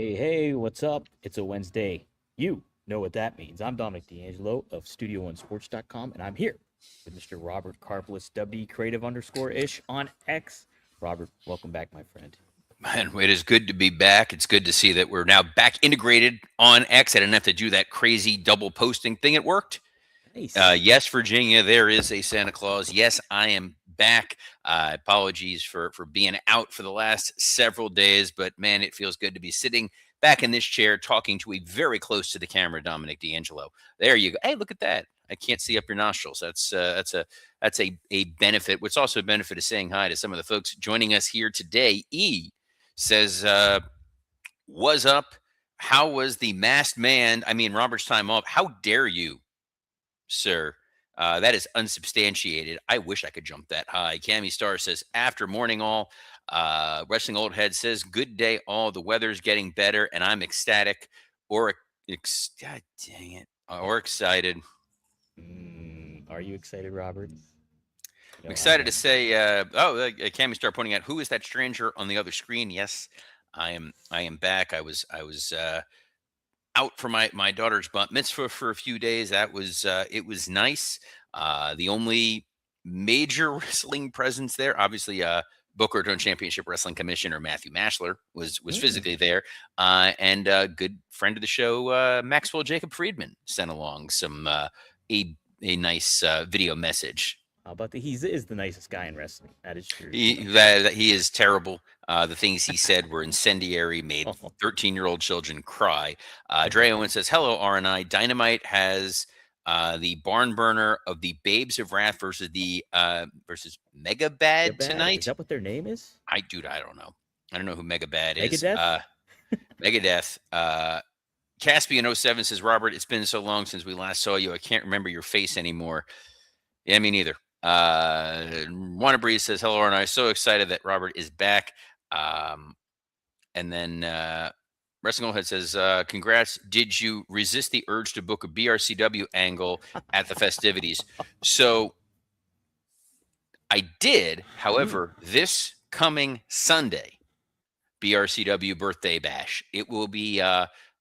Hey, hey, what's up? It's a Wednesday. You know what that means. I'm Dominic D'Angelo of Studio1Sports.com, and I'm here with Mr. Robert Karplis, WD Creative underscore ish on X. Robert, welcome back, my friend. Man, it is good to be back. It's good to see that we're now back integrated on X. I didn't have to do that crazy double posting thing. It worked. Nice. Yes, Virginia, there is a Santa Claus. Yes, I am back. Apologies for being out for the last several days, but man, it feels good to be sitting back in this chair talking to a very close to the camera, Dominic D'Angelo. There you go. Hey, look at that. I can't see up your nostrils. That's a benefit. What's also a benefit is saying hi to some of the folks joining us here today. Says, "Was up? How was the masked man? I mean, Robert's time off. How dare you, sir? That is unsubstantiated. I wish I could jump that high." Cammy Star says, "After morning all." Wrestling Old Head says, "Good day all. The weather's getting better, and I'm ecstatic God dang it, or excited. Are you excited, Robert? I'm I excited to am. say, Cammy Star pointing out who is that stranger on the other screen. Yes, I am. I am back. I was out for my daughter's bat mitzvah for a few days. That was it was nice. The only major wrestling presence there, obviously, Booker Raton Championship Wrestling Commissioner Matthew Mashler was Mm. physically there, and good friend of the show, Maxwell Jacob Friedman, sent along a nice video message. How about the he's is the nicest guy in wrestling. That is true. He is terrible. The things he said were incendiary, made Oh. 13-year-old children cry. Dre Owen says, "Hello, RNI. Dynamite has the barn burner of the Babes of Wrath versus Mega Mega Bad Bad? Is tonight." that what their name is? I don't know. I don't know who Mega Bad is. Megadeth? Megadeth. Caspian07 says, "Robert, it's been so long since we last saw you. I can't remember your face anymore." Yeah, me neither. Wanna Breeze says, "Hello, and I so excited that Robert is back." Um, and then Wrestling Old Head says, "Congrats. Did you resist the urge to book a BRCW angle at the festivities?" So I did. Mm. However, this coming Sunday, BRCW Birthday Bash, it will be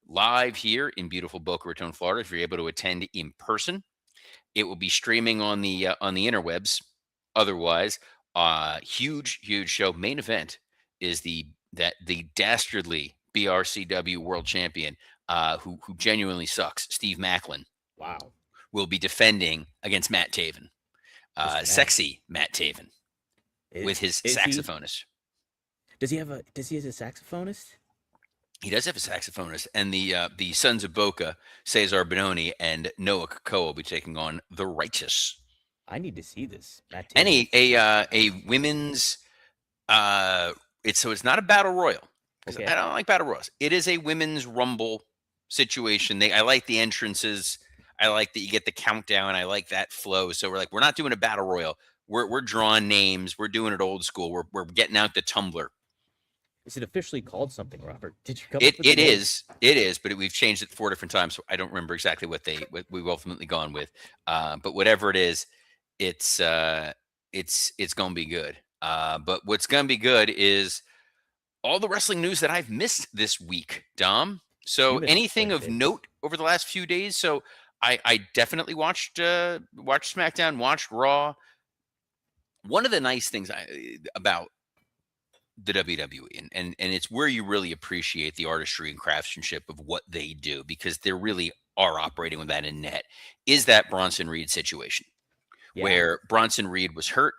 live here in beautiful Boca Raton, Florida. If you're able to attend in person, it will be streaming on the interwebs. Otherwise, huge show. Main event is the dastardly BRCW World Champion, who genuinely sucks. Steve Macklin Wow. will be defending against Matt Taven, Mr. Matt. sexy Matt Taven, with Is his is he? saxophonist. Does he have a saxophonist? He does have a saxophonist, and the Sons of Boca, Cesar Bononi and Noah Kakoa will be taking on the Righteous. I need to see this. Matt And Taven. a women's it's not a battle royal because I Okay. don't like battle royals. It is a women's rumble situation. I like the entrances. I like that you get the countdown. I like that flow. So we're not doing a battle royal. We're drawing names. We're doing it old school. We're getting out the tumbler. Is it officially called something, Robert? Did you come It up with the it name? is it is, but we've changed it 4 different times. So I don't remember exactly what we've ultimately gone with. But whatever it is, it's it's gonna be good. But what's gonna be good is all the wrestling news that I've missed this week, Dom. You So missed anything quite a of bit. note over the last few days? So I definitely watched SmackDown, watched Raw. One of the nice things about the WWE, and it's where you really appreciate the artistry and craftsmanship of what they do, because they really are operating with that in net, is that Bronson Reed situation Yeah. where Bronson Reed was hurt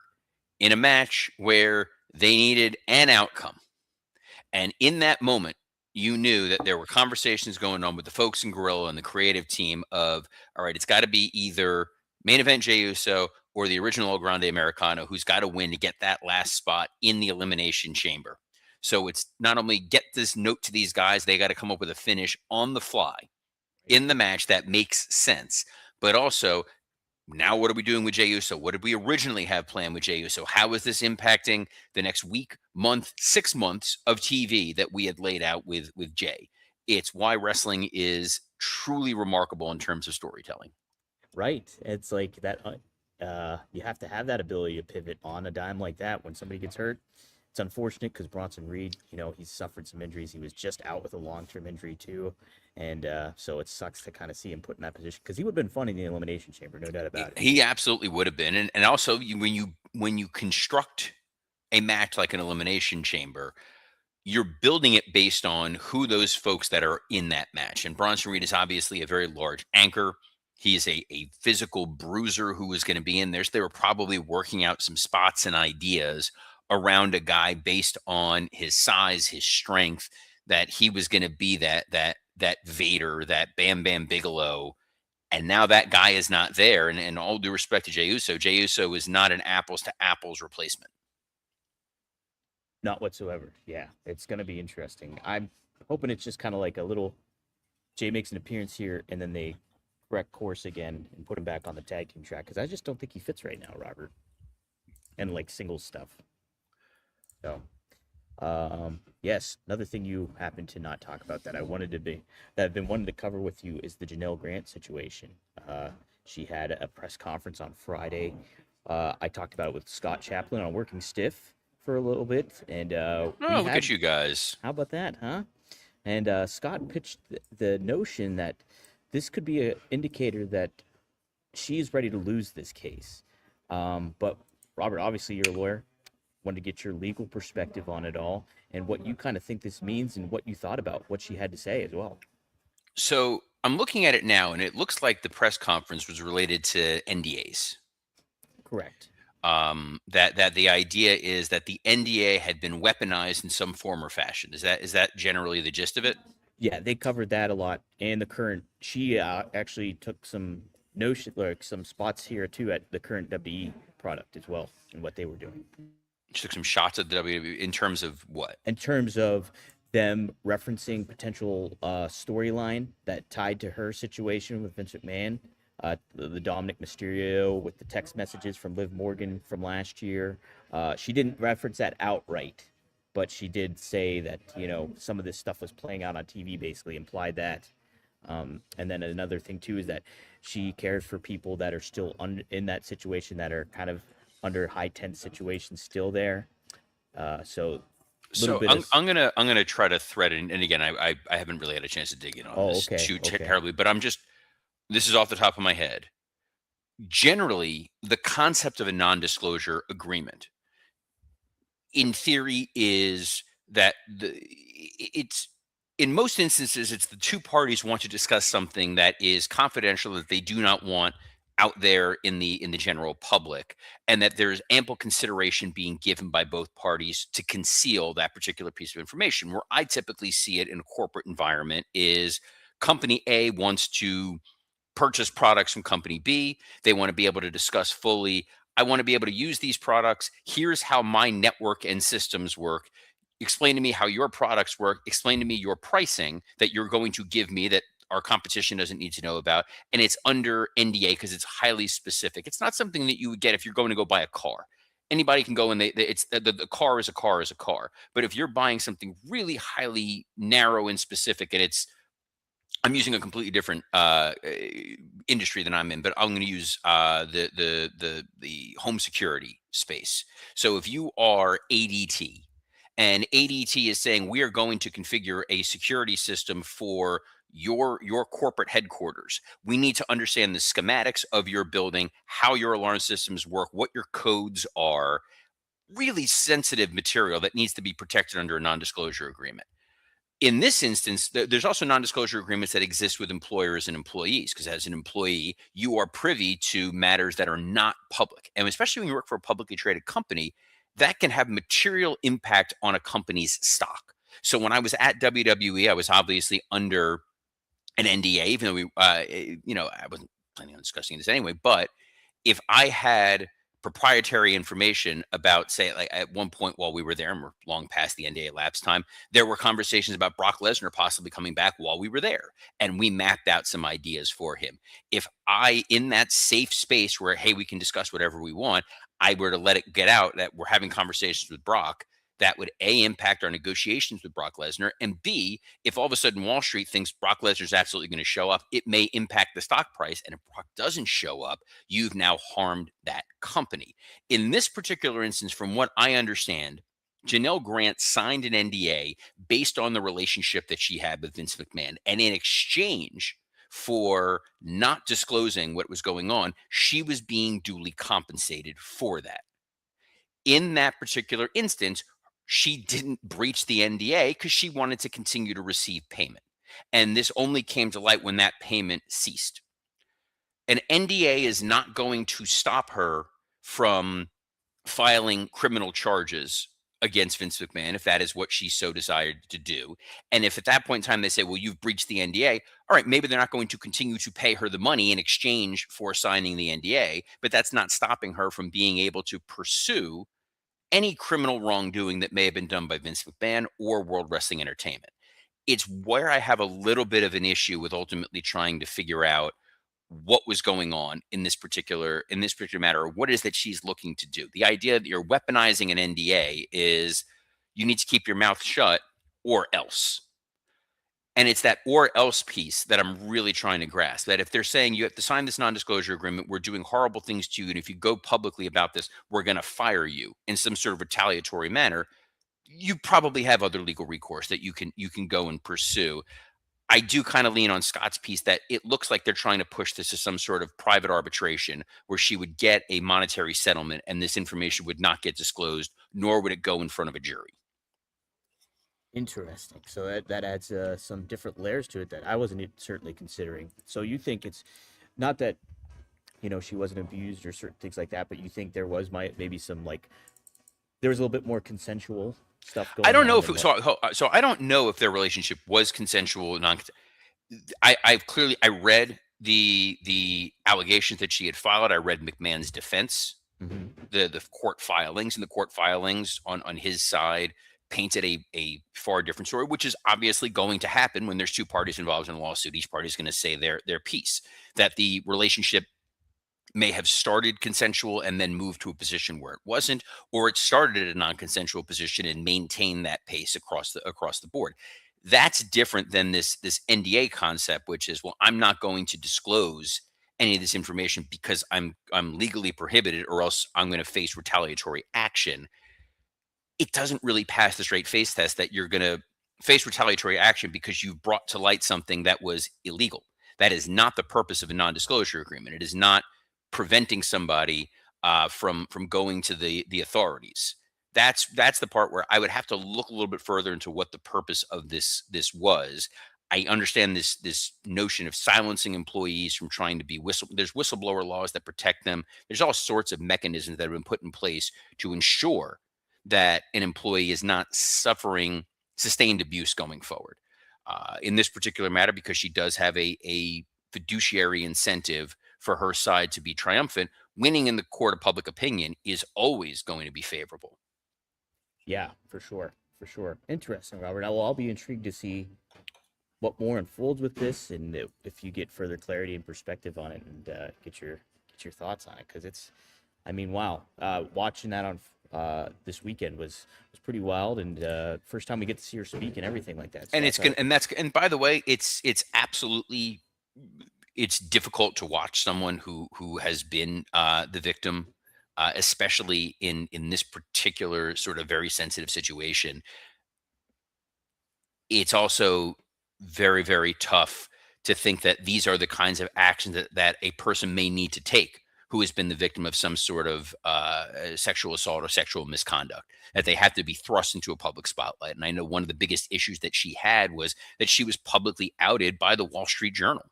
in a match where they needed an outcome. And in that moment, you knew that there were conversations going on with the folks in Gorilla and the creative team of, all right, it's got to be either main event Jey Uso or the original El Grande Americano, who's got to win to get that last spot in the Elimination Chamber. So it's not only get this note to these guys, they got to come up with a finish on the fly in the match that makes sense, but also now what are we doing with Jey Uso? What did we originally have planned with Jey Uso? How is this impacting the next week, month, 6 months of TV that we had laid out with Jay? It's why wrestling is truly remarkable in terms of storytelling. Right. It's like that. You have to have that ability to pivot on a dime like that when somebody gets hurt. It's unfortunate because Bronson Reed, he's suffered some injuries. He was just out with a long-term injury too, and so it sucks to kind of see him put in that position because he would have been fun in the elimination chamber, no doubt about it. He absolutely would have been, and also when you construct a match like an elimination chamber, you're building it based on who those folks that are in that match. And Bronson Reed is obviously a very large anchor. He's a physical bruiser who is going to be in there. So they were probably working out some spots and ideas around a guy based on his size, his strength, that he was going to be that Vader, that Bam Bam Bigelow. And now that guy is not there. And all due respect to Jey Uso is not an apples to apples replacement. Not whatsoever. Yeah, it's going to be interesting. I'm hoping it's just kind of like a little Jay makes an appearance here and then they correct course again and put him back on the tag team track because I just don't think he fits right now, Robert, and like singles stuff. So, yes, another thing you happen to not talk about that I've been wanting to cover with you is the Janelle Grant situation. She had a press conference on Friday. I talked about it with Scott Chaplin on Working Stiff for a little bit, and Look at you guys. How about that, huh? And Scott pitched the notion that this could be an indicator that she's ready to lose this case. But Robert, obviously you're a lawyer. Wanted to get your legal perspective on it all and what you kind of think this means and what you thought about what she had to say as well. So I'm looking at it now, and it looks like the press conference was related to NDAs. Correct. That the idea is that the NDA had been weaponized in some form or fashion. Is that generally the gist of it? Yeah, they covered that a lot. And the current, she actually took some notion, like some spots here too at the current WWE product as well and what they were doing. She took some shots at the WWE in terms of what? In terms of them referencing potential storyline that tied to her situation with Vince McMahon, the Dominic Mysterio with the text messages from Liv Morgan from last year. She didn't reference that outright, but she did say that, some of this stuff was playing out on TV, basically implied that. And then another thing, too, is that she cares for people that are still in that situation that are kind of under high tense situations still there. So I'm gonna try to thread it. And again, I haven't really had a chance to dig in on this too terribly, but this is off the top of my head. Generally, the concept of a non-disclosure agreement, in theory, is that it's in most instances it's the two parties want to discuss something that is confidential that they do not want out there in the general public, and that there's ample consideration being given by both parties to conceal that particular piece of information. Where I typically see it in a corporate environment is company A wants to purchase products from company B. They want to be able to discuss fully, I want to be able to use these products. Here's how my network and systems work. Explain to me how your products work. Explain to me your pricing that you're going to give me that our competition doesn't need to know about. And it's under NDA because it's highly specific. It's not something that you would get if you're going to go buy a car. Anybody can go and it's the car is a car is a car. But if you're buying something really highly narrow and specific, and I'm using a completely different industry than I'm in, but I'm going to use the home security space. So if you are ADT, and ADT is saying we are going to configure a security system for your corporate headquarters, we need to understand the schematics of your building, how your alarm systems work, what your codes are. Really sensitive material that needs to be protected under a non-disclosure agreement. In this instance, there's also non-disclosure agreements that exist with employers and employees, because as an employee, you are privy to matters that are not public. And especially when you work for a publicly traded company, that can have material impact on a company's stock. So when I was at WWE, I was obviously under an NDA, even though I wasn't planning on discussing this anyway. But if I had proprietary information about, say, like at one point while we were there, and we're long past the NDA lapse time, there were conversations about Brock Lesnar possibly coming back while we were there. And we mapped out some ideas for him. If I, in that safe space where, hey, we can discuss whatever we want, I were to let it get out that we're having conversations with Brock, that would A, impact our negotiations with Brock Lesnar, and B, if all of a sudden Wall Street thinks Brock Lesnar is absolutely going to show up, it may impact the stock price. And if Brock doesn't show up, you've now harmed that company. In this particular instance, from what I understand, Janelle Grant signed an NDA based on the relationship that she had with Vince McMahon. And in exchange for not disclosing what was going on, she was being duly compensated for that. In that particular instance, she didn't breach the NDA because she wanted to continue to receive payment. And this only came to light when that payment ceased. An NDA is not going to stop her from filing criminal charges against Vince McMahon if that is what she so desired to do. And if at that point in time they say, well, you've breached the NDA, all right, maybe they're not going to continue to pay her the money in exchange for signing the NDA, but that's not stopping her from being able to pursue any criminal wrongdoing that may have been done by Vince McMahon or World Wrestling Entertainment. It's where I have a little bit of an issue with ultimately trying to figure out what was going on in this particular matter, or what is that she's looking to do. The idea that you're weaponizing an NDA is you need to keep your mouth shut or else. And it's that or else piece that I'm really trying to grasp. That if they're saying you have to sign this non-disclosure agreement, we're doing horrible things to you, and if you go publicly about this, we're going to fire you in some sort of retaliatory manner, you probably have other legal recourse that you can go and pursue. I do kind of lean on Scott's piece that it looks like they're trying to push this to some sort of private arbitration where she would get a monetary settlement and this information would not get disclosed, nor would it go in front of a jury. Interesting. So that adds some different layers to it that I wasn't certainly considering. So you think it's not that she wasn't abused or certain things like that, but you think there was maybe some there was a little bit more consensual stuff going I on. don't know if it, so. I don't know if their relationship was consensual or non. I read the allegations that she had filed. I read McMahon's defense, Mm-hmm. the court filings, and the court filings on his side painted a far different story, which is obviously going to happen when there's two parties involved in a lawsuit. Each party is going to say their piece. That the relationship may have started consensual and then moved to a position where it wasn't, or it started at a non-consensual position and maintained that pace across the board. That's different than this NDA concept, which is, well, I'm not going to disclose any of this information because I'm legally prohibited, or else I'm going to face retaliatory action. It doesn't really pass the straight face test that you're going to face retaliatory action because you've brought to light something that was illegal. That is not the purpose of a non-disclosure agreement. It is not preventing somebody from going to the authorities. That's the part where I would have to look a little bit further into what the purpose of this was. I understand this notion of silencing employees from trying to be there's whistleblower laws that protect them. There's all sorts of mechanisms that have been put in place to ensure that an employee is not suffering sustained abuse going forward. In this particular matter, because she does have a fiduciary incentive for her side to be triumphant, winning in the court of public opinion is always going to be favorable. Yeah, for sure. For sure. Interesting, Robert. I'll be intrigued to see what more unfolds with this, and if you get further clarity and perspective on it, and get your thoughts on it, because wow. Watching that on this weekend was pretty wild, and first time we get to see her speak and everything like that. So and by the way, it's absolutely, it's difficult to watch someone who has been the victim, especially in this particular sort of very sensitive situation. It's also very, very tough to think that these are the kinds of actions that a person may need to take who has been the victim of some sort of sexual assault or sexual misconduct, that they have to be thrust into a public spotlight. And I know one of the biggest issues that she had was that she was publicly outed by the Wall Street Journal.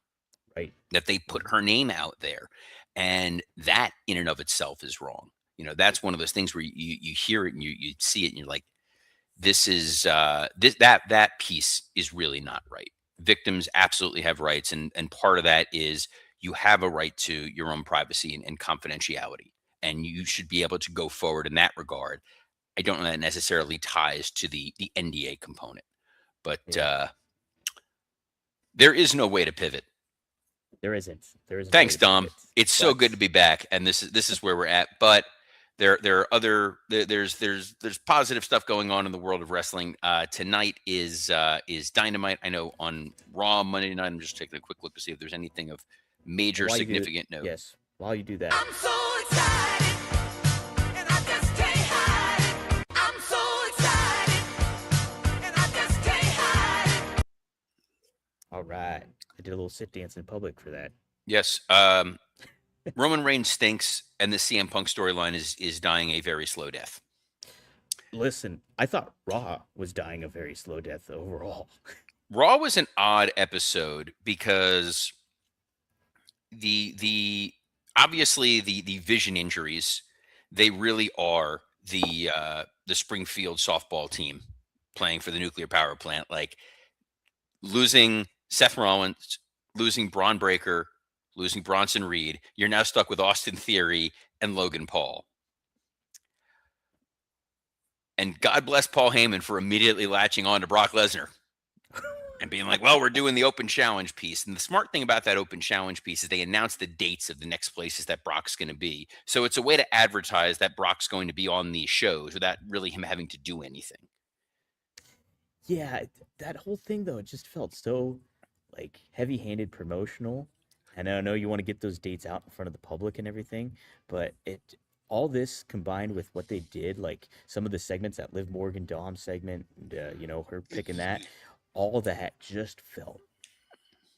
Right. That they put her name out there. And that in and of itself is wrong. That's one of those things where you hear it and you see it and you're like, this is that piece is really not right. Victims absolutely have rights, and part of that is you have a right to your own privacy and confidentiality, and you should be able to go forward in that regard. I don't know that necessarily ties to the NDA component, but there is no way to pivot. There isn't. Thanks, Dom. It's so good to be back, and this is where we're at. But there are other there's positive stuff going on in the world of wrestling. Tonight is Dynamite. I know on Raw Monday night. I'm just taking a quick look to see if there's anything of major significant note. Yes. While you do that, I'm so excited, and I just can't hide it. I'm so excited. All right. I did a little sit dance in public for that. Yes. Roman Reigns stinks, and the CM Punk storyline is dying a very slow death. Listen, I thought Raw was dying a very slow death overall. Raw was an odd episode because the obviously the vision injuries, they really are the Springfield softball team playing for the nuclear power plant. Like losing Seth Rollins, losing Braun Breaker, losing Bronson Reed, you're now stuck with Austin Theory and Logan Paul. And God bless Paul Heyman for immediately latching on to Brock Lesnar and being like, well, we're doing the open challenge piece. And the smart thing about that open challenge piece is they announce the dates of the next places that Brock's going to be. So it's a way to advertise that Brock's going to be on these shows without really him having to do anything. Yeah, that whole thing though, it just felt so like heavy-handed promotional. And I know you want to get those dates out in front of the public and everything, but it all this combined with what they did, like some of the segments, that Liv Morgan Dom segment, and, her picking that, all that just felt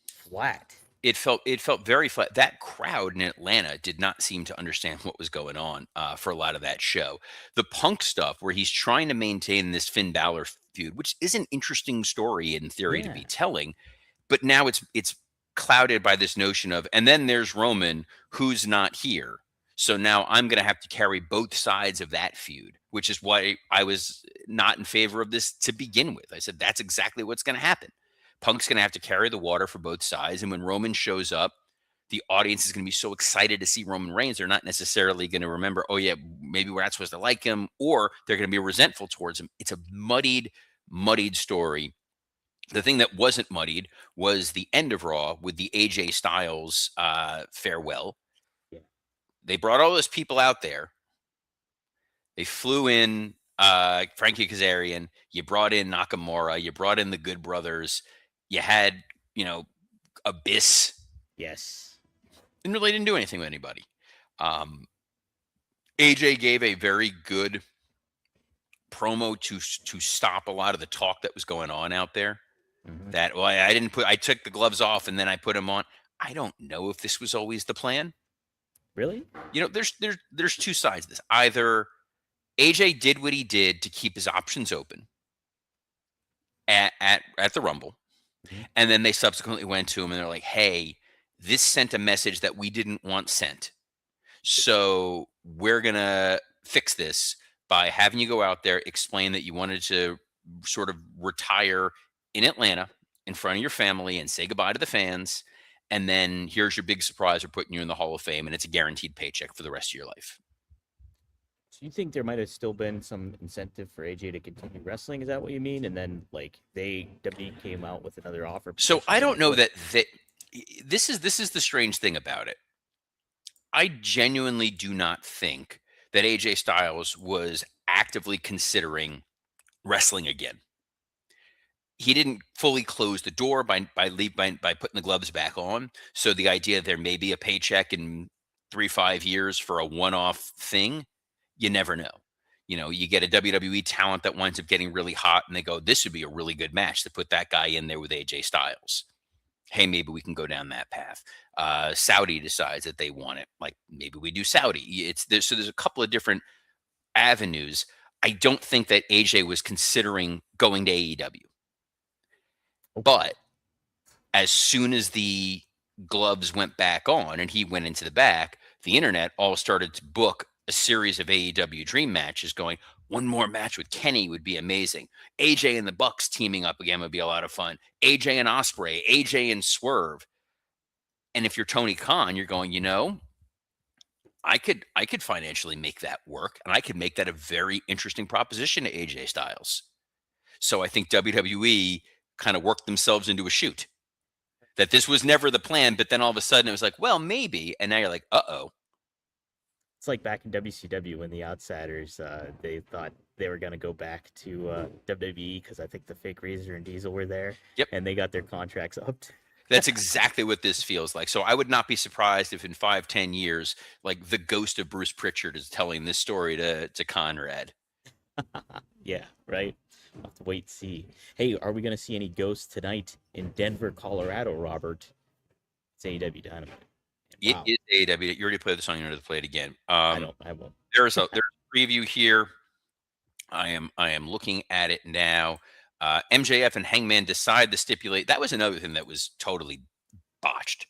flat. It felt very flat. That crowd in Atlanta did not seem to understand what was going on for a lot of that show. The Punk stuff, where he's trying to maintain this Finn Balor feud, which is an interesting story in theory to Yeah. be telling, but now it's clouded by this notion of, and then there's Roman who's not here. So now I'm going to have to carry both sides of that feud, which is why I was not in favor of this to begin with. I said that's exactly what's going to happen. Punk's going to have to carry the water for both sides, and when Roman shows up, the audience is going to be so excited to see Roman Reigns, they're not necessarily going to remember, oh yeah, maybe we're not supposed to like him, or they're going to be resentful towards him. It's a muddied story. The thing that wasn't muddied was the end of Raw with the AJ Styles farewell. Yeah. They brought all those people out there. They flew in Frankie Kazarian. You brought in Nakamura. You brought in the Good Brothers. You had, Abyss. Yes. And really didn't do anything with anybody. AJ gave a very good promo to stop a lot of the talk that was going on out there. Mhm. That, well, I took the gloves off and then I put them on. I don't know if this was always the plan. Really? There's two sides to this. Either AJ did what he did to keep his options open at the Rumble, Mhm. and then they subsequently went to him and they're like, hey, this sent a message that we didn't want sent. So we're gonna fix this by having you go out there, explain that you wanted to sort of retire in Atlanta in front of your family and say goodbye to the fans. And then here's your big surprise. We're putting you in the Hall of Fame, and it's a guaranteed paycheck for the rest of your life. So you think there might have still been some incentive for AJ to continue wrestling? Is that what you mean? And then like WWE came out with another offer. So I potentially, don't like, know what? that this is the strange thing about it. I genuinely do not think that AJ Styles was actively considering wrestling again. He didn't fully close the door by putting the gloves back on. So the idea there may be a paycheck in 3-5 years for a one-off thing, you never know. You get a WWE talent that winds up getting really hot, and they go, "This would be a really good match to put that guy in there with AJ Styles." Hey, maybe we can go down that path. Saudi decides that they want it. Like maybe we do Saudi. So there's a couple of different avenues. I don't think that AJ was considering going to AEW. Okay. But as soon as the gloves went back on and he went into the back, the internet all started to book a series of AEW dream matches going, one more match with Kenny would be amazing. AJ and the Bucks teaming up again would be a lot of fun. AJ and Osprey, AJ and Swerve. And if you're Tony Khan, you're going, I could financially make that work, and I could make that a very interesting proposition to AJ Styles. So I think WWE kind of worked themselves into a shoot. That this was never the plan, but then all of a sudden it was like, well, maybe. And now you're like, uh-oh. It's like back in WCW when the Outsiders, they thought they were going to go back to WWE because I think the fake Razor and Diesel were there. Yep. And they got their contracts up. That's exactly what this feels like. So I would not be surprised if in 5-10 years, like the ghost of Bruce Pritchard is telling this story to Conrad. Yeah, right. We'll have to wait and see. Hey, are we going to see any ghosts tonight in Denver, Colorado, Robert? It's AEW Dynamite. It Wow. is AEW. You already played the song. You know to play it again. I won't. There's a preview here. I am looking at it now. MJF and Hangman decide to stipulate. That was another thing that was totally botched.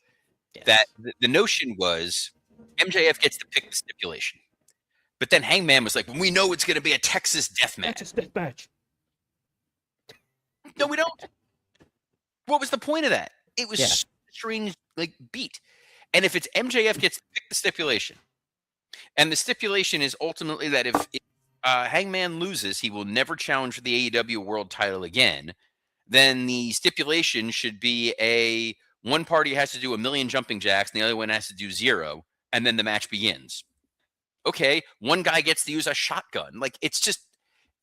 That Yes. the notion was MJF gets to pick the stipulation, but then Hangman was like, "We know it's going to be a Texas death That's match." a step match. No, we don't. What was the point of that? It was Yeah. such a strange, like, beat. And if it's MJF gets to pick the stipulation, and the stipulation is ultimately that if Hangman loses, he will never challenge for the AEW World Title again. Then the stipulation should be a one party has to do a million jumping jacks, and the other one has to do zero, and then the match begins. Okay, one guy gets to use a shotgun. Like it's just,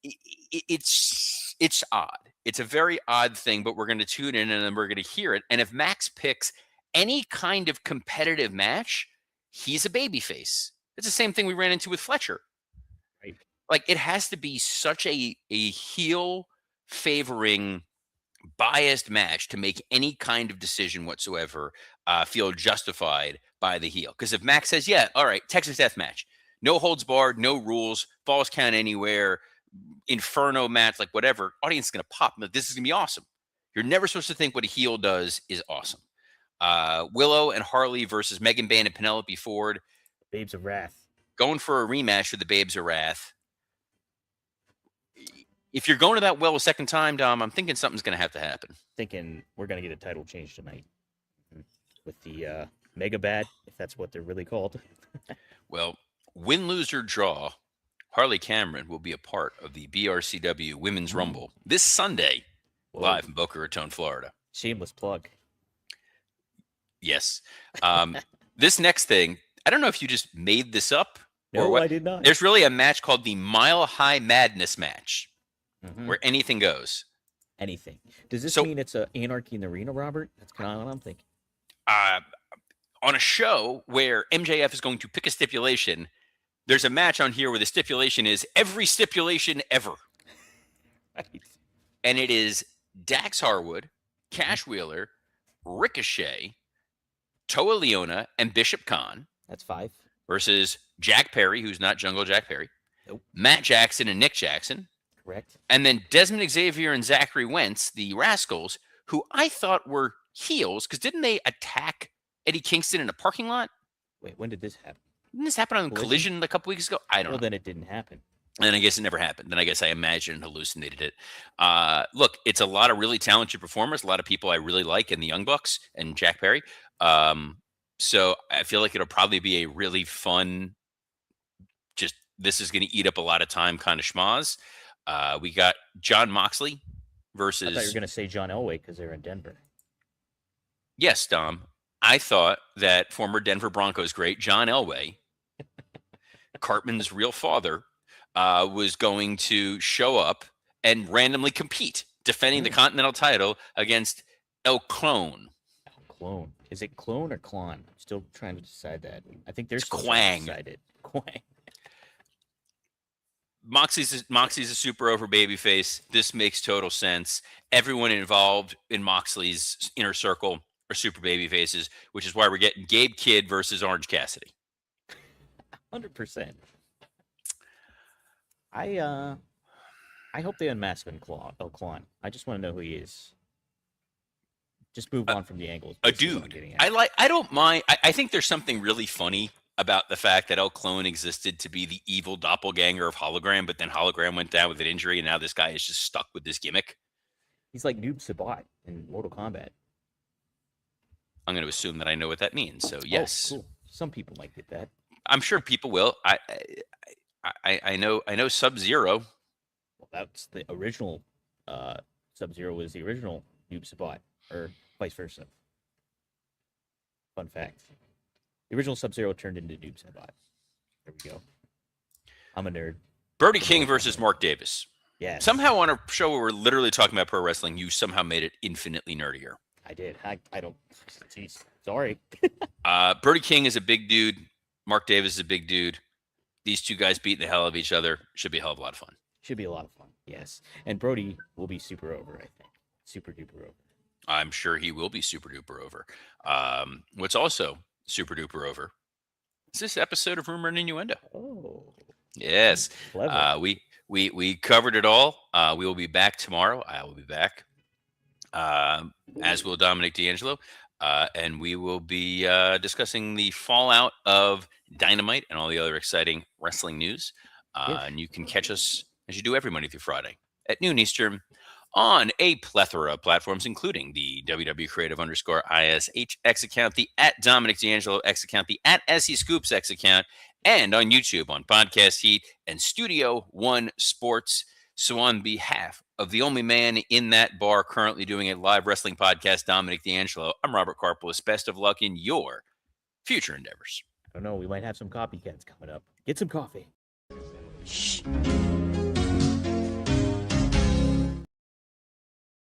it's odd. It's a very odd thing, but we're going to tune in and then we're going to hear it. And if Max picks any kind of competitive match, he's a babyface. It's the same thing we ran into with Fletcher. Right. Like it has to be such a heel favoring biased match to make any kind of decision whatsoever feel justified by the heel. Because if Max says, yeah, all right, Texas death match, no holds barred, no rules, falls count anywhere, inferno match, like whatever, audience is going to pop. This is going to be awesome. You're never supposed to think what a heel does is awesome. Willow and Harley versus Megan Bayne and Penelope Ford. Babes of Wrath. Going for a rematch for the Babes of Wrath. If you're going to that well a second time, Dom, I'm thinking something's going to have to happen. Thinking we're going to get a title change tonight with the Mega Bad, if that's what they're really called. Well, win, lose, or draw, Harley Cameron will be a part of the BRCW Women's Rumble this Sunday, live in Boca Raton, Florida. Shameless plug. Yes. This next thing, I don't know if you just made this up or No, what. I did not. There's really a match called the Mile High Madness match, where anything goes. Anything. Does this mean it's a Anarchy in the Arena, Robert? That's kind of what I'm thinking. On a show where MJF is going to pick a stipulation, there's a match on here where the stipulation is every stipulation ever. Right. And it is Dax Harwood, Cash Wheeler, Ricochet, Toa Leona, and Bishop Khan. That's 5. Versus Jack Perry, who's not Jungle Jack Perry. Nope. Matt Jackson and Nick Jackson. Correct. And then Desmond Xavier and Zachary Wentz, the Rascals, who I thought were heels, because didn't they attack Eddie Kingston in a parking lot? Wait, when did this happen? Didn't this happen on Collision a couple weeks ago? I don't know. Well, then it didn't happen. And I guess it never happened. Then I guess I imagined and hallucinated it. Look, it's a lot of really talented performers, a lot of people I really like in the Young Bucks and Jack Perry. So I feel like it'll probably be a really fun, just this is going to eat up a lot of time kind of schmoz. We got John Moxley versus. I thought you were going to say John Elway because they're in Denver. Yes, Dom. I thought that former Denver Broncos great John Elway, Cartman's real father, was going to show up and randomly compete, defending the Continental title against El Clone. El Clone. Is it clone or clon? I'm still trying to decide that. I think there's Quang. Quang. Moxie's a super over babyface. This makes total sense. Everyone involved in Moxley's inner circle are super babyfaces, which is why we're getting Gabe Kidd versus Orange Cassidy. 100%. I hope they unmask El Clone. I just want to know who he is. Just move on from the angles. A dude. I don't mind. I think there's something really funny about the fact that El Clone existed to be the evil doppelganger of Hologram, but then Hologram went down with an injury, and now this guy is just stuck with this gimmick. He's like Noob Sabat in Mortal Kombat. I'm going to assume that I know what that means. So yes, cool. Some people might get that. I'm sure people will. I know Sub-Zero. Well, that's the original. Sub-Zero was the original Noob Sabat, or vice versa. Fun fact. The original Sub-Zero turned into Noob Sabat. There we go. I'm a nerd. Brody King versus Mark Davis. Yes. Somehow on a show where we're literally talking about pro wrestling, you somehow made it infinitely nerdier. I did. I don't. Jeez. Sorry. Brody King is a big dude. Mark Davis is a big dude. These two guys beating the hell out of each other should be a hell of a lot of fun. Should be a lot of fun. Yes. And Brody will be super over, I think. Super duper over. I'm sure he will be super duper over. What's also super duper over is this episode of Rumor and Innuendo. Oh. Yes. Clever. We covered it all. We will be back tomorrow. I will be back, as will Dominic D'Angelo. And we will be discussing the fallout of Dynamite and all the other exciting wrestling news. Yes. And you can catch us, as you do every Monday through Friday, at noon Eastern on a plethora of platforms, including the WW Creative _ISH X account, the at Dominic D'Angelo X account, the at SE Scoops X account, and on YouTube on Podcast Heat and Studio One Sports. So, on behalf of the only man in that bar currently doing a live wrestling podcast, Dominic D'Angelo, I'm Robert Karpolis. Best of luck in your future endeavors. I don't know. We might have some copycats coming up. Get some coffee. Shh.